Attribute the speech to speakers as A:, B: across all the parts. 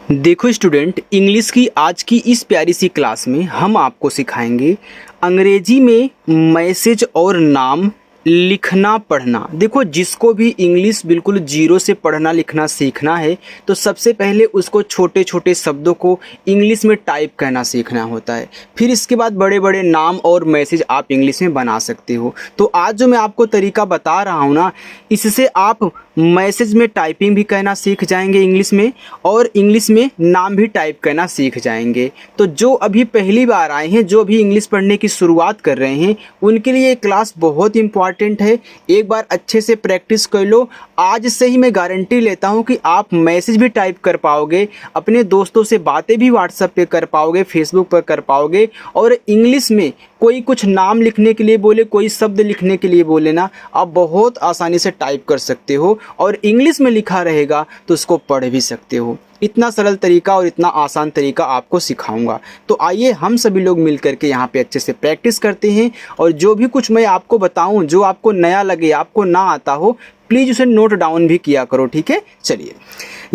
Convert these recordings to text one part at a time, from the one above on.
A: देखो student, English की आज की इस प्यारी सी क्लास में हम आपको सिखाएंगे अंग्रेजी में मैसेज और नाम लिखना पढ़ना। देखो, जिसको भी इंग्लिश बिल्कुल जीरो से पढ़ना लिखना सीखना है तो सबसे पहले उसको छोटे छोटे शब्दों को इंग्लिश में टाइप करना सीखना होता है। फिर इसके बाद बड़े बड़े नाम और मैसेज आप इंग्लिश में बना सकते हो। तो आज जो मैं आपको तरीका बता रहा हूँ ना, इससे आप मैसेज में टाइपिंग भी करना सीख जाएंगे इंग्लिश में, और इंग्लिश में नाम भी टाइप करना सीख जाएंगे। तो जो अभी पहली बार आए हैं, जो अभी इंग्लिश पढ़ने की शुरुआत कर रहे हैं, उनके लिए ये क्लास बहुत इंपॉर्टेंट है। एक बार अच्छे से प्रैक्टिस कर लो। आज से ही मैं गारंटी लेता हूँ कि आप मैसेज भी टाइप कर पाओगे, अपने दोस्तों से बातें भी व्हाट्सएप पे कर पाओगे, फेसबुक पर कर पाओगे, और इंग्लिश में कोई कुछ नाम लिखने के लिए बोले, कोई शब्द लिखने के लिए बोले ना, आप बहुत आसानी से टाइप कर सकते हो, और इंग्लिश में लिखा रहेगा तो उसको पढ़ भी सकते हो। इतना सरल तरीका और इतना आसान तरीका आपको सिखाऊंगा। तो आइए हम सभी लोग मिल करके यहाँ पे अच्छे से प्रैक्टिस करते हैं, और जो भी कुछ मैं आपको बताऊं, जो आपको नया लगे, आपको ना आता हो, प्लीज़ उसे नोट डाउन भी किया करो, ठीक है। चलिए,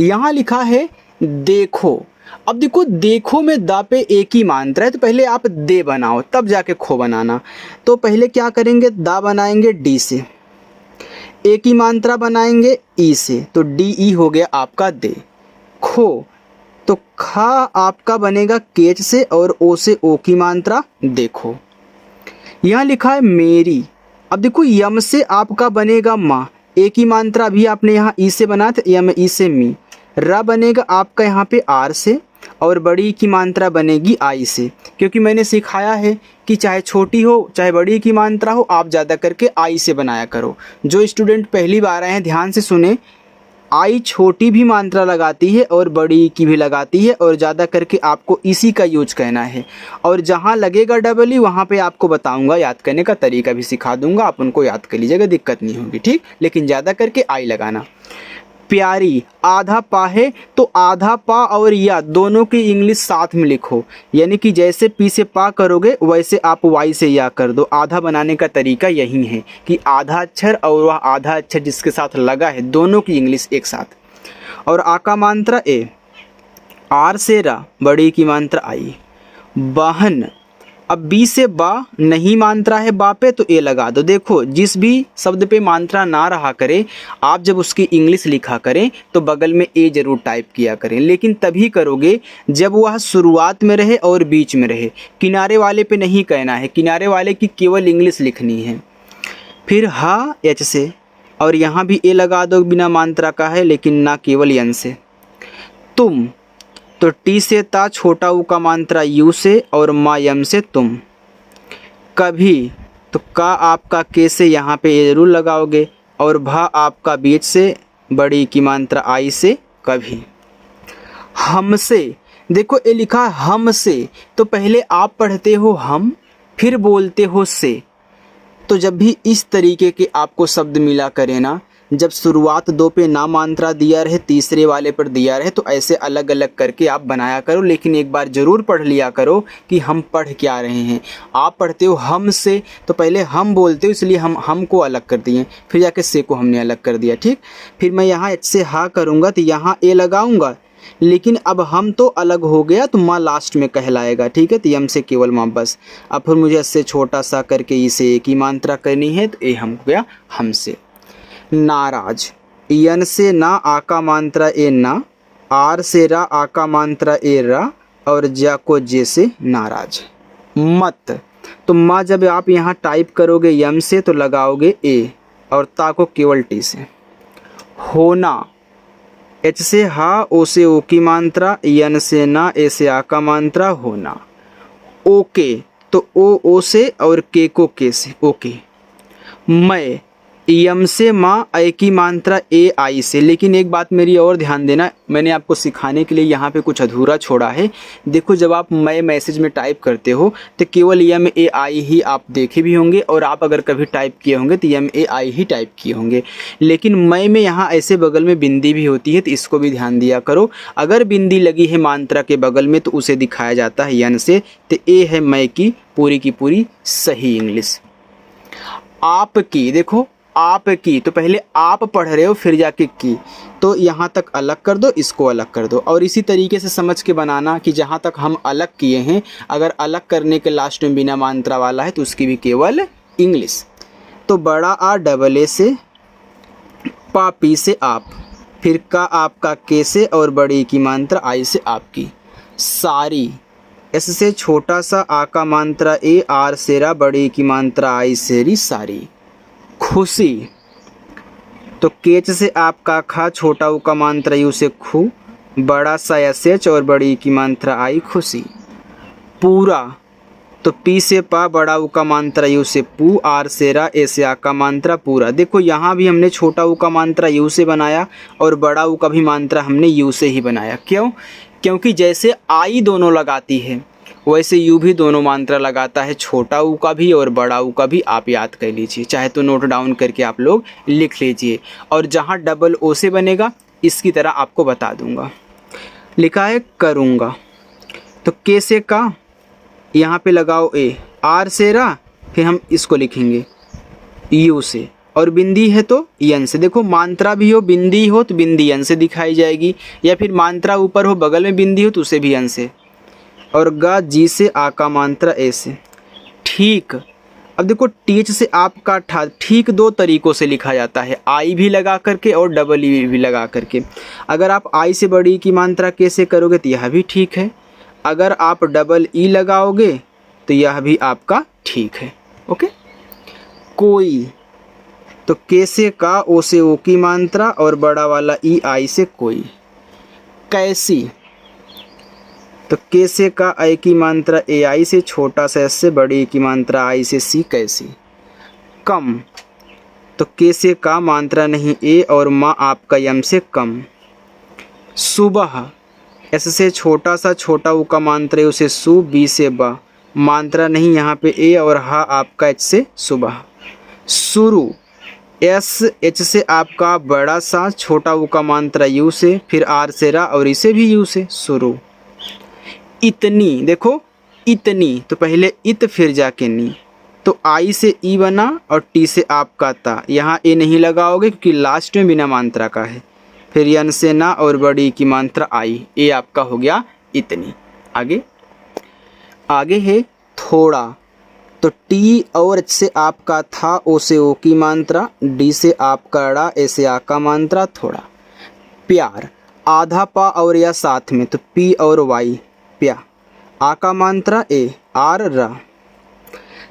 A: यहाँ लिखा है देखो। अब देखो, देखो में दा पे एक ही मात्रा है, तो पहले आप दे बनाओ तब जाके खो बनाना। तो पहले क्या करेंगे, दा बनाएंगे डी से, एक ही मात्रा बनाएंगे ई से, तो डी ई हो गया आपका दे। खो, तो खा आपका बनेगा केच से, और ओ से ओ की मात्रा देखो। यहाँ लिखा है मेरी। अब देखो, यम से आपका बनेगा माँ, एक ही मात्रा भी आपने यहाँ ई से बनाया था, यम ई से मी। रा बनेगा आपका यहाँ पे आर से, और बड़ी की मात्रा बनेगी आई से, क्योंकि मैंने सिखाया है कि चाहे छोटी हो चाहे बड़ी की मात्रा हो, आप ज़्यादा करके आई से बनाया करो। जो स्टूडेंट पहली बार आए हैं ध्यान से सुने, आई छोटी भी मात्रा लगाती है और बड़ी की भी लगाती है, और ज़्यादा करके आपको इसी का यूज करना है। और जहाँ लगेगा डबल ई वहाँ पे आपको बताऊंगा, याद करने का तरीका भी सिखा दूंगा, आप उनको याद कर लीजिएगा, दिक्कत नहीं होगी, ठीक। लेकिन ज़्यादा करके आई लगाना। प्यारी, आधा पा है तो आधा पा और या दोनों की इंग्लिश साथ में लिखो, यानी कि जैसे पी से पा करोगे वैसे आप वाई से या कर दो। आधा बनाने का तरीका यही है कि आधा अक्षर और वह आधा अक्षर जिसके साथ लगा है, दोनों की इंग्लिश एक साथ। और आ का मात्रा ए, आर से रा, बड़ी की मात्रा आई। बहन, अब बी से बा नहीं मात्रा है बा पे, तो ए लगा दो। देखो, जिस भी शब्द पे मात्रा ना रहा करे, आप जब उसकी इंग्लिश लिखा करें तो बगल में ए जरूर टाइप किया करें, लेकिन तभी करोगे जब वह शुरुआत में रहे और बीच में रहे। किनारे वाले पे नहीं कहना है, किनारे वाले की केवल इंग्लिश लिखनी है। फिर हा एच से, और यहाँ भी ए लगा दो, बिना मात्रा का है लेकिन ना केवल यन से। तुम, तो टी से ता, छोटा ऊ का मात्रा यू से, और मा यम से तुम। कभी, तो का आपका के से यहाँ पे ये जरूर लगाओगे, और भा आपका बीच से, बड़ी की मात्रा आई से कभी। हमसे, देखो ये लिखा हमसे, तो पहले आप पढ़ते हो हम, फिर बोलते हो से। तो जब भी इस तरीके के आपको शब्द मिला करे ना, जब शुरुआत दो पे ना मात्रा दिया रहे, तीसरे वाले पर दिया रहे, तो ऐसे अलग अलग करके आप बनाया करो। लेकिन एक बार ज़रूर पढ़ लिया करो कि हम पढ़ क्या रहे हैं। आप पढ़ते हो हम से, तो पहले हम बोलते हो, इसलिए हम को अलग कर दिए, फिर जाके से को हमने अलग कर दिया, ठीक। फिर मैं यहाँ एच से हा करूँगा तो यहाँ ए लगाऊँगा, लेकिन अब हम तो अलग हो गया, तो माँ लास्ट में कहलाएगा, ठीक है। तो यम से केवल माँ बस। अब फिर मुझे इससे छोटा सा करके इसे एक ही मात्रा करनी है, तो ए हम हो गया हमसे। नाराज, यन से ना आका मात्रा ए ना, आर से रा आका मात्रा ए रा, और जा को जे से नाराज। मत, तो माँ जब आप यहाँ टाइप करोगे यम से तो लगाओगे ए, और ता को केवल टी से। होना, एच से हा, ओ से ओ की मात्रा, यन से ना, ए से आ का मात्रा, होना। ओके, तो ओ से और के को के से, ओके। मैं, यम से माँ, ए की मात्रा ए आई से। लेकिन एक बात मेरी और ध्यान देना, मैंने आपको सिखाने के लिए यहाँ पे कुछ अधूरा छोड़ा है। देखो, जब आप मैं मैसेज में टाइप करते हो तो केवल यम ए आई ही आप देखे भी होंगे, और आप अगर कभी टाइप किए होंगे तो यम ए आई ही टाइप किए होंगे। लेकिन मैं में यहाँ ऐसे बगल में बिंदी भी होती है, तो इसको भी ध्यान दिया करो। अगर बिंदी लगी है मात्रा के बगल में तो उसे दिखाया जाता है यन से। तो ए है मैं की पूरी सही इंग्लिश। आपकी, देखो आपकी, तो पहले आप पढ़ रहे हो फिर जाके की, तो यहाँ तक अलग कर दो, इसको अलग कर दो। और इसी तरीके से समझ के बनाना कि जहाँ तक हम अलग किए हैं, अगर अलग करने के लास्ट में बिना मात्रा वाला है तो उसकी भी केवल इंग्लिश। तो बड़ा आ डबल ए से, पा पी से आप, फिर का आपका के से, और बड़ी की मात्रा आई से आपकी। सारी, एस से छोटा सा आ का मात्रा ए, आर से रा, बड़ी की मात्रा आई से री, सारी। खुशी, तो केच से आपका खा, छोटा ऊ का मात्रा यू से खू, बड़ा सा एस एच और बड़ी की मात्रा आई, खुशी। पूरा, तो पी से पा, बड़ा ऊ का मात्रा यू से पू, आर से रा, ए से आ का मात्रा पूरा। देखो यहाँ भी हमने छोटा ऊ का मात्रा यू से बनाया और बड़ा ऊ का भी मात्रा हमने यू से ही बनाया। क्यों? क्योंकि जैसे आई दोनों लगाती है वैसे यू भी दोनों मात्रा लगाता है, छोटा ऊ का भी और बड़ा ऊ का भी। आप याद कर लीजिए, चाहे तो नोट डाउन करके आप लोग लिख लीजिए। और जहाँ डबल ओ से बनेगा इसकी तरह आपको बता दूंगा। लिखा है करूँगा, तो के से का, यहाँ पे लगाओ ए, आर से रा, फिर हम इसको लिखेंगे यू से, और बिंदी है तो यन से। देखो मात्रा भी हो बिंदी हो तो बिंदी यन से दिखाई जाएगी, या फिर मात्रा ऊपर हो बगल में बिंदी हो तो उसे भी यन से। और गा जी से, आ का मात्रा ए से। ठीक, अब देखो टीच से आपका ठा, ठीक दो तरीक़ों से लिखा जाता है, आई भी लगा करके और डबल ई भी लगा करके। अगर आप आई से बड़ी की मात्रा कैसे करोगे तो यह भी ठीक है, अगर आप डबल ई लगाओगे तो यह भी आपका ठीक है। ओके। कोई, तो के से का, ओ से ओ की मात्रा और बड़ा वाला ई, आई से कोई। कैसी, तो के से का आई की मात्रा ए आई से, छोटा सा एस से, बड़ी की मात्रा आई से सी, कैसी। कम, तो के से का मात्रा नहीं ए और माँ आपका यम से कम। सुबह, एस से छोटा सा, छोटा ऊ का मात्रा उसे सु, बी से बा, मात्रा नहीं यहाँ पे ए और हा आपका एच से सुबह। शुरू, एस एच से आपका बड़ा सा, छोटा ऊ का मात्रा यू से, फिर आर से रा और इसे भी यू से, शुरू। इतनी, देखो इतनी, तो पहले इत फिर जाके नी, तो आई से ई बना और टी से आपका ता, यहाँ ए नहीं लगाओगे क्योंकि लास्ट में बिना मात्रा का है। फिर यन से ना और बड़ी की मात्रा आई, ए आपका हो गया इतनी। आगे आगे है थोड़ा, तो टी और एच से आपका था, ओ से ओ की मात्रा, डी से आपका ड़ा, ए से आ का मात्रा थोड़ा। प्यार, आधा पा और या साथ में, तो पी और वाई, प्या, आ का मात्रा ए, आर रा।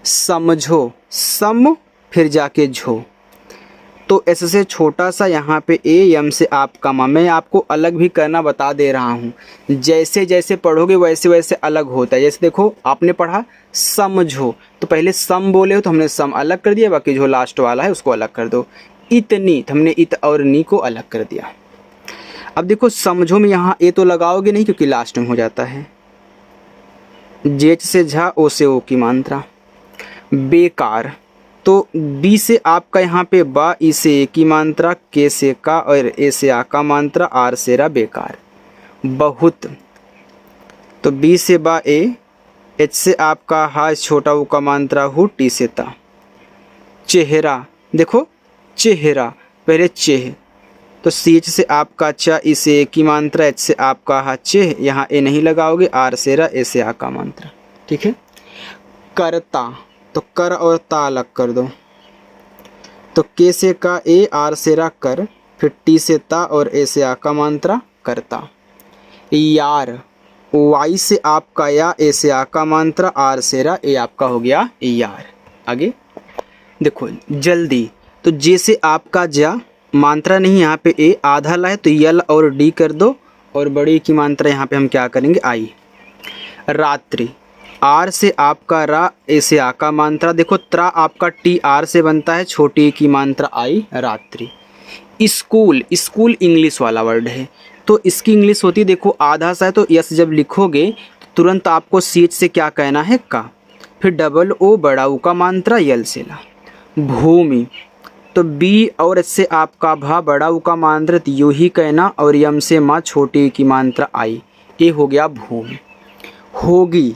A: समझो, सम फिर जाके झो, तो एस से छोटा सा यहाँ पे ए, यम से आपका मा। मैं आपको अलग भी करना बता दे रहा हूँ, जैसे जैसे पढ़ोगे वैसे वैसे अलग होता है। जैसे देखो आपने पढ़ा समझो, तो पहले सम बोले हो तो हमने सम अलग कर दिया, बाकी जो लास्ट वाला है उसको अलग कर दो। इतनी, तो हमने इत और नी को अलग कर दिया। अब देखो समझो में यहाँ ए तो लगाओगे नहीं क्योंकि लास्ट में हो जाता है। जेच से झा, ओ से ओ की मात्रा। बेकार, तो बी से आपका यहाँ पे बा, ई से ए की मात्रा, के से का और ए से आ का मात्रा, आर से रा, बेकार। बहुत, तो बी से बा ए, एच से आपका हा, छोटा ऊ का मात्रा हु, टी से ता। चेहरा, देखो चेहरा, पहले चेह, तो सी एच से आपका चा, ई से ए की मात्रा, एच से आपका हा चेह, यहाँ ए नहीं लगाओगे, आर से रा, ए से आ का मात्रा। ठीक है। करता, तो कर और ता अलग कर दो, तो के से का ए, आर से रा कर, फिर टी से ता और ए से आ का मात्रा करता। यार, वाई से आपका या, ए से आ का मात्रा, आर से रा, ए आपका हो गया यार। आगे देखो जल्दी, तो जे से आपका जा, मात्रा नहीं यहाँ पे ए, आधा ला है तो यल और डी कर दो, और बड़ी की मात्रा यहाँ पे हम क्या करेंगे आई। रात्रि, आर से आपका रा, ए से आ का मात्रा, देखो त्रा आपका टी आर से बनता है, छोटी की मात्रा आई, रात्रि। स्कूल, स्कूल इंग्लिश वाला वर्ड है, तो इसकी इंग्लिश होती है, देखो आधा सा है तो यस जब लिखोगे तो तुरंत आपको सी एच से क्या कहना है का, फिर डबल ओ बड़ा ऊ का मात्रा यल से ला। भूमि, तो बी और एच से आपका भा, बड़ा ऊ का मात्रा यू ही कहना, और यम से माँ, छोटी की मात्रा आई, ये हो गया भूमि। होगी,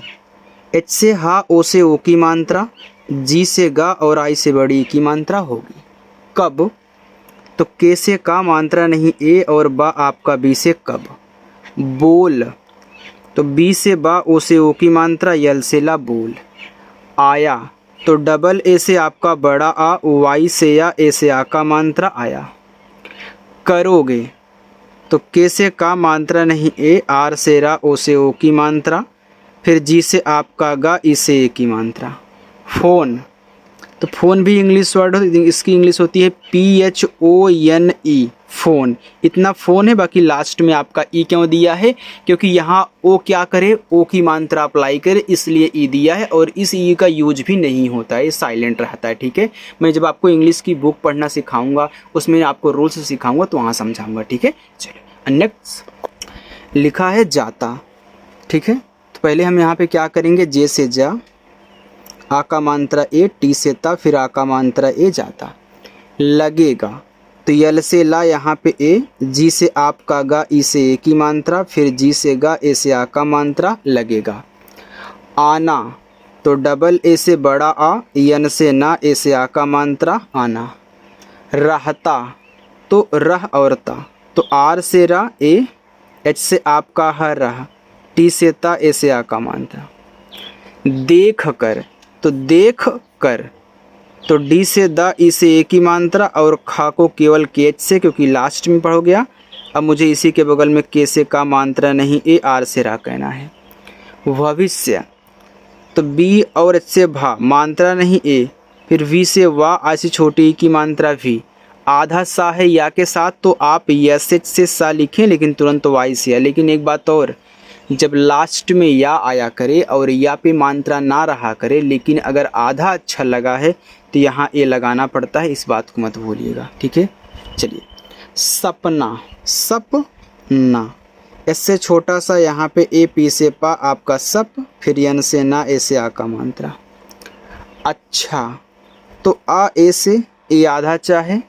A: एच से हा, ओ से ओ की मात्रा, जी से गा और आई से बड़ी की मात्रा होगी। कब, तो के से का मात्रा नहीं ए और बा आपका बी से कब। बोल, तो बी से बा ओ से ओ की मात्रा यल से ला बोल। आया, तो डबल ए से आपका बड़ा आ, वाई से या ए से आ का मात्रा आया। करोगे, तो के से का मात्रा नहीं ए, आर से रा ओ से ओ की मात्रा, फिर जी से आपका गा ई से ए की मात्रा। फ़ोन, तो फ़ोन भी इंग्लिश वर्ड हो, इसकी इंग्लिश होती है PHONE, फ़ोन। इतना फ़ोन है, बाकी लास्ट में आपका ई क्यों दिया है, क्योंकि यहाँ ओ क्या करे, ओ की मात्रा अप्लाई करे, इसलिए ई दिया है। और इस ई का यूज भी नहीं होता है, साइलेंट रहता है, ठीक है। मैं जब आपको इंग्लिश की बुक पढ़ना सिखाऊंगा, उसमें आपको रूल्स सिखाऊंगा, तो वहाँ समझाऊंगा, ठीक है। चलिए नेक्स्ट लिखा है जाता, ठीक है। तो पहले हम यहाँ पे क्या करेंगे, जे से जा, आ का मात्रा ए, टी से ता, फिर आ का मात्रा ए जाता। लगेगा, तो यल से ला यहाँ पे ए, जी से आपका गा ई से ए की मात्रा, फिर जी से गा ए से आ का मात्रा लगेगा। आना, तो डबल ए से बड़ा आ, यन से ना ए से आ का मात्रा आना। रहता, तो रह और ता, तो आर से रा ए, एच से आपका ह रह, टी से ता ए से आ का मात्रा। देख कर, तो देख कर, तो डी से द ई से ए की मात्रा और खा को केवल केच से, क्योंकि लास्ट में पढ़ गया। अब मुझे इसी के बगल में के से का मात्रा नहीं ए, आर से रा कहना है। भविष्य, तो बी और एच से भा, मात्रा नहीं ए, फिर वी से वा, आई से छोटी ई की मात्रा वी। आधा सा है या के साथ, तो आप यस एच से सा लिखें, लेकिन तुरंत वाई से। लेकिन एक बात और, जब लास्ट में या आया करे और या पे मात्रा ना रहा करे, लेकिन अगर आधा अच्छा लगा है तो यहाँ ए लगाना पड़ता है, इस बात को मत भूलिएगा, ठीक है। चलिए सपना, सपना, इससे छोटा सा यहाँ पे ए, पी से पा आपका सप, फिर यन से ना ए से आ का मात्रा। अच्छा, तो आ ए से ए आधा चाहे,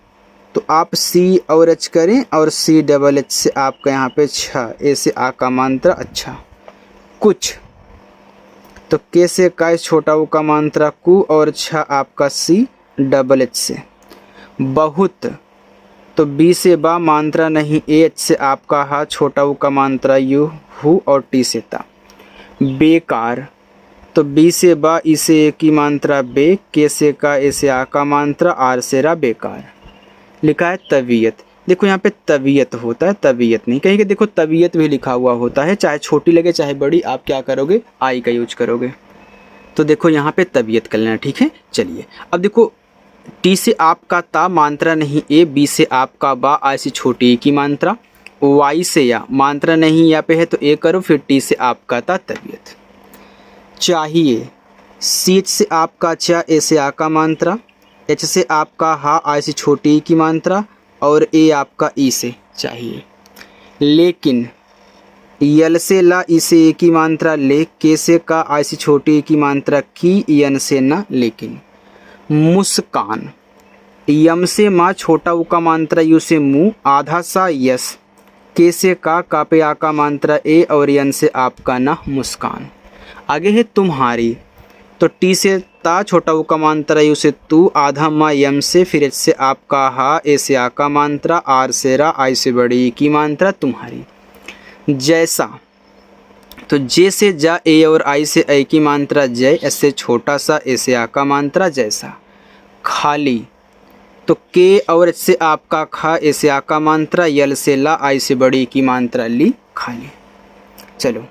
A: तो आप सी और एच करें, और सी डबल एच से आपका यहाँ पे छ, ए से आ का मात्रा अच्छा। कुछ, तो के से का छोटा ऊ का मात्रा कु, और छ आपका सी डबल एच से। बहुत, तो बी से बा मात्रा नहीं ए, एच से आपका हा, छोटा ऊ का मात्रा यू हु, और टी से ता। बेकार, तो बी से बा ई से ए की मात्रा बे, के से का ए से आ का मात्रा, आर से रा बेकार। लिखा है तबीयत, देखो यहाँ पे तबीयत होता है, तबीयत नहीं कहीं, देखो तबीयत भी लिखा हुआ होता है, चाहे छोटी लगे चाहे बड़ी, आप क्या करोगे, आई का यूज करोगे। तो देखो यहाँ पे तबीयत कर लेना, ठीक है। चलिए अब देखो, टी से आपका ता मात्रा नहीं ए, बी से आपका बा, आई से छोटी ई की मात्रा, वाई से या मात्रा नहीं या पे है तो ए करो, फिर टी से आपका ता तबीयत। चाहिए, सी एच से आपका चा, ए से आ का मात्रा, एच से आपका हा, आई से छोटी ई की मात्रा, और ए आपका ई से चाहिए। लेकिन, यल से ला ई से ए की मात्रा ले, के से का आई से छोटी ई की मात्रा की, यन से ना लेकिन। मुस्कान, यम से माँ, छोटा ऊ का मात्रा यू से मुँह, आधा सा यस, के से का पे आ का मात्रा ए, और यन से आपका ना मुस्कान। आगे है तुम्हारी, तो टी से ता, छोटा ऊ का मात्रा यू से तू, आधा मा यम से, फिर एच से आपका हा, ए से आ का मात्रा, आर से रा, आई से बड़ी की मात्रा तुम्हारी। जैसा, तो जे से जा, ए और आई से ए की मात्रा जय, एस से छोटा सा, ए से आ का मात्रा जैसा। खाली, तो के और एच से आपका खा, ए से आ का मात्रा, यल से ला, आई से बड़ी की मात्रा ली, खाली। चलो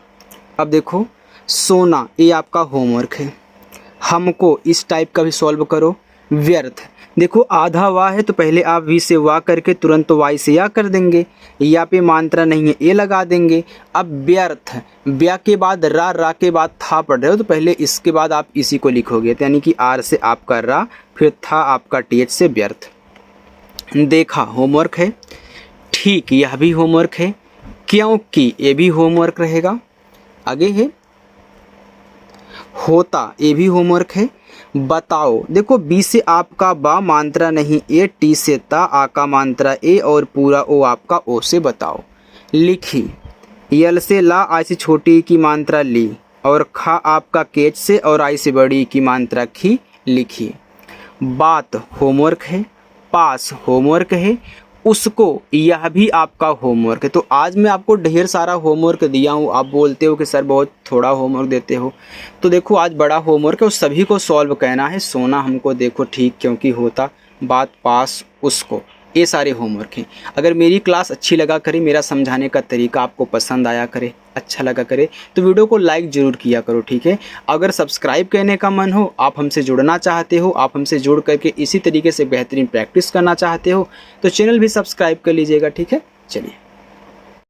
A: अब देखो, सोना, ये आपका होमवर्क है, हमको इस टाइप का भी सॉल्व करो। व्यर्थ, देखो आधा वाह है, तो पहले आप वी से वाह करके तुरंत वाई से या कर देंगे, या पे मात्रा नहीं है ए लगा देंगे। अब व्यर्थ, ब्या के बाद रा, रा के बाद था पढ़ रहे हो, तो पहले इसके बाद आप इसी को लिखोगे, यानी कि आर से आपका रा, फिर था आपका टी एच से व्यर्थ। देखा, होमवर्क है। ठीक, यह भी होमवर्क है, क्योंकि ये भी होमवर्क रहेगा। आगे है होता, ये भी होमवर्क है। बताओ, देखो बी से आपका बा मात्रा नहीं ए, टी से ता, आ का मात्रा ए, और पूरा ओ आपका ओ से बताओ। लिखी, यल से ला, आई से छोटी की मात्रा ली, और खा आपका केच से, और आई से बड़ी की मात्रा खी, लिखी। बात, होमवर्क है। पास होमवर्क है उसको, यह भी आपका होमवर्क है। तो आज मैं आपको ढेर सारा होमवर्क दिया हूँ। आप बोलते हो कि सर बहुत थोड़ा होमवर्क देते हो, तो देखो आज बड़ा होमवर्क है, उस सभी को सॉल्व करना है। सोना हमको देखो ठीक क्योंकि होता, बात पास उसको, ये सारे होमवर्क हैं। अगर मेरी क्लास अच्छी लगा करे, मेरा समझाने का तरीका आपको पसंद आया करे, अच्छा लगा करे, तो वीडियो को लाइक ज़रूर किया करो, ठीक है। अगर सब्सक्राइब करने का मन हो, आप हमसे जुड़ना चाहते हो, आप हमसे जुड़ करके इसी तरीके से बेहतरीन प्रैक्टिस करना चाहते हो, तो चैनल भी सब्सक्राइब कर लीजिएगा, ठीक है। चलिए।